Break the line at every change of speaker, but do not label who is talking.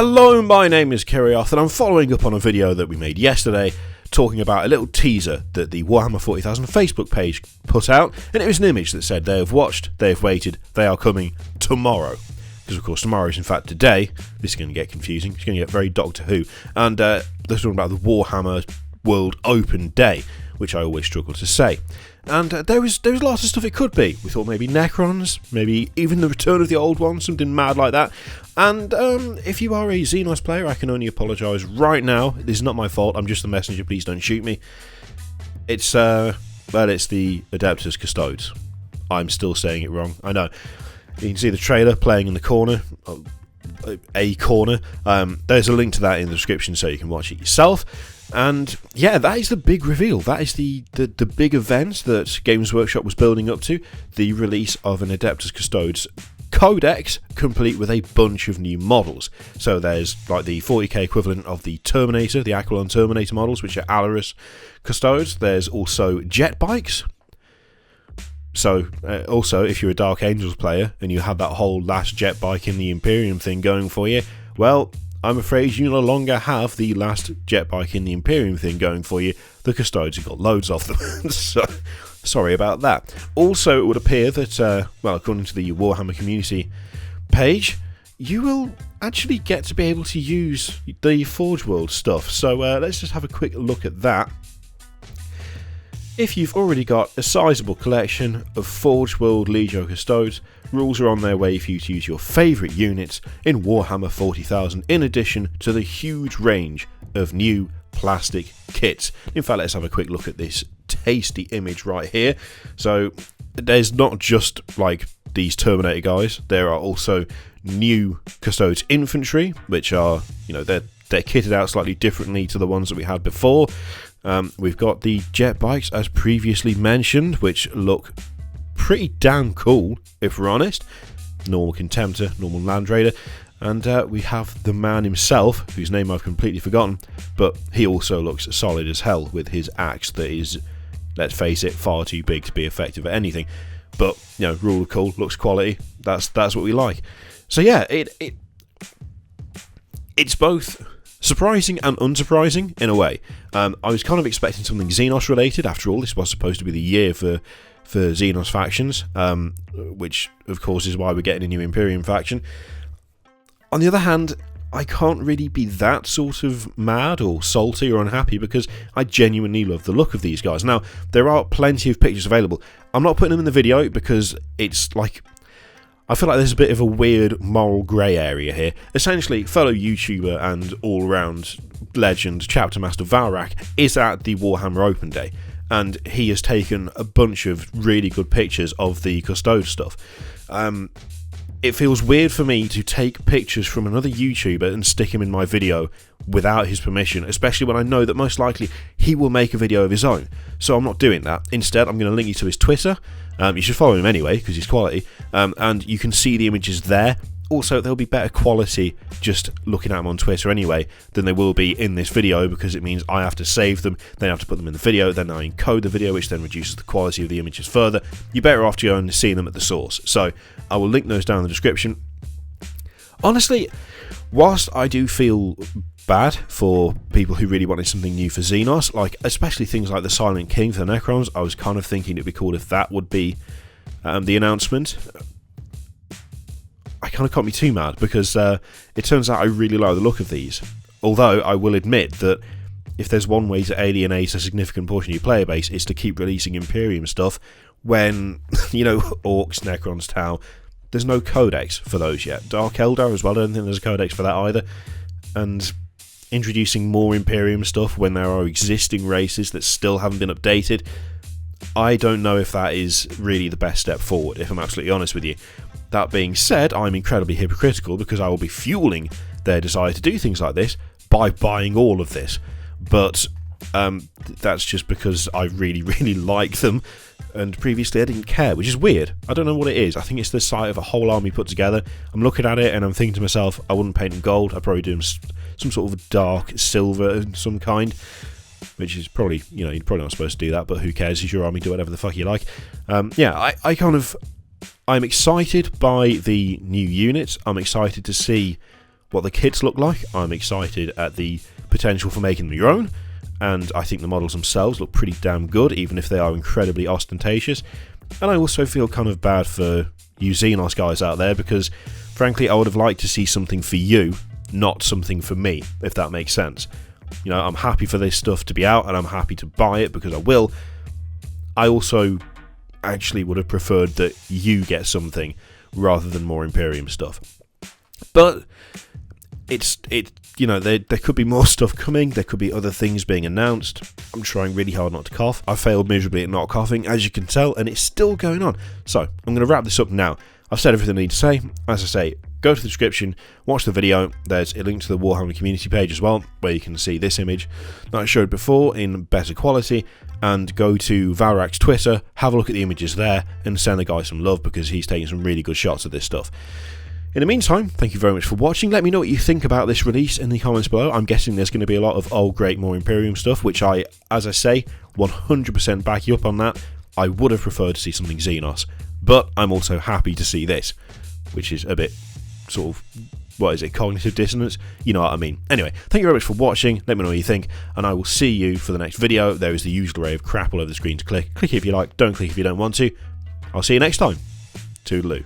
Hello, my name is Kirioth, and I'm following up on a video that we made yesterday talking about a little teaser that the Warhammer 40,000 Facebook page put out, and it was an image that said they have watched, they have waited, they are coming tomorrow. Because of course tomorrow is in fact today. This is going to get confusing, it's going to get very Doctor Who, and they're talking about the Warhammer World Open Day, which I always struggle to say. And there was lots of stuff it could be. We thought maybe Necrons, maybe even the return of the old one, something mad like that. And if you are a Xenos player, I can only apologise right now. This is not my fault, I'm just the messenger, please don't shoot me. It's the Adeptus Custodes. I'm still saying it wrong, I know. You can see the trailer playing in the corner, a corner. There's a link to that in the description so you can watch it yourself. And yeah, that is the big reveal. That is the big event that Games Workshop was building up to. The release of an Adeptus Custodes Codex, complete with a bunch of new models. So there's like the 40k equivalent of the Terminator, the Aquilon Terminator models, which are Alarus Custodes. There's also jet bikes. So also, if you're a Dark Angels player and you have that whole last jet bike in the Imperium thing going for you, well, I'm afraid you no longer have the last jet bike in the Imperium thing going for you. The Custodes have got loads of them, so sorry about that. Also, it would appear that, well, according to the Warhammer community page, you will actually get to be able to use the Forge World stuff. So let's just have a quick look at that. If you've already got a sizable collection of Forge World Legio Custodes, rules are on their way for you to use your favourite units in Warhammer 40,000, in addition to the huge range of new plastic kits. In fact, let's have a quick look at this tasty image right here. So there's not just like these Terminator guys, there are also new Custodes infantry, which are, you know, they're kitted out slightly differently to the ones that we had before. We've got the jet bikes, as previously mentioned, which look pretty damn cool, if we're honest. Normal Contemptor, normal Land Raider, and we have the man himself, whose name I've completely forgotten, but he also looks solid as hell with his axe that is, let's face it, far too big to be effective at anything. But, you know, rule of cool, looks quality, that's what we like. So yeah, it's both surprising and unsurprising in a way. I was kind of expecting something Xenos related. After all, this was supposed to be the year for Xenos factions, which of course is why we're getting a new Imperium faction. On the other hand, I can't really be that sort of mad or salty or unhappy because I genuinely love the look of these guys. Now, there are plenty of pictures available. I'm not putting them in the video because it's like, I feel like there's a bit of a weird moral grey area here. Essentially, fellow YouTuber and all-round legend Chapter Master Valrak is at the Warhammer Open Day, and he has taken a bunch of really good pictures of the Custodes stuff. It feels weird for me to take pictures from another YouTuber and stick him in my video without his permission, especially when I know that most likely he will make a video of his own. So I'm not doing that. Instead, I'm going to link you to his Twitter. You should follow him anyway, because he's quality, and you can see the images there. Also, there'll be better quality just looking at them on Twitter anyway than they will be in this video, because it means I have to save them, then I have to put them in the video, then I encode the video, which then reduces the quality of the images further. You're better off to go and see them at the source. So I will link those down in the description. Honestly, whilst I do feel bad for people who really wanted something new for Xenos, like especially things like the Silent King for the Necrons, I was kind of thinking it'd be cool if that would be the announcement. I kind of can't be too mad because it turns out I really like the look of these. Although I will admit that if there's one way to alienate a significant portion of your player base, is to keep releasing Imperium stuff when, you know, Orcs, Necrons, Tau, there's no Codex for those yet. Dark Eldar as well, I don't think there's a Codex for that either. And introducing more Imperium stuff when there are existing races that still haven't been updated, I don't know if that is really the best step forward, if I'm absolutely honest with you. That being said, I'm incredibly hypocritical because I will be fueling their desire to do things like this by buying all of this. But that's just because I really, really like them, and previously I didn't care, which is weird. I don't know what it is. I think it's the sight of a whole army put together. I'm looking at it and I'm thinking to myself, I wouldn't paint them gold, I'd probably do them some sort of dark silver of some kind, which is probably, you know, you're probably not supposed to do that, but who cares, it's your army, do whatever the fuck you like. Yeah, I'm excited by the new units. I'm excited to see what the kits look like. I'm excited at the potential for making them your own, and I think the models themselves look pretty damn good, even if they are incredibly ostentatious. And I also feel kind of bad for you Xenos guys out there, because frankly I would have liked to see something for you, not something for me, if that makes sense. You know, I'm happy for this stuff to be out, and I'm happy to buy it because I will. I also actually would have preferred that you get something rather than more Imperium stuff. But you know, there could be more stuff coming, there could be other things being announced. I'm trying really hard not to cough. I failed miserably at not coughing, as you can tell, and it's still going on. So, I'm going to wrap this up now. I've said everything I need to say. As I say, go to the description, watch the video. There's a link to the Warhammer community page as well, where you can see this image that I showed before in better quality, and go to Valrak's Twitter, have a look at the images there, and send the guy some love, because he's taking some really good shots of this stuff. In the meantime, thank you very much for watching. Let me know what you think about this release in the comments below. I'm guessing there's going to be a lot of, oh great, more Imperium stuff, which I, as I say, 100% back you up on that. I would have preferred to see something Xenos, but I'm also happy to see this, which is a bit sort of, what is it, cognitive dissonance? You know what I mean. Anyway, thank you very much for watching. Let me know what you think, and I will see you for the next video. There is the usual array of crap all over the screen to click. Click if you like, don't click if you don't want to. I'll see you next time. Toodaloo.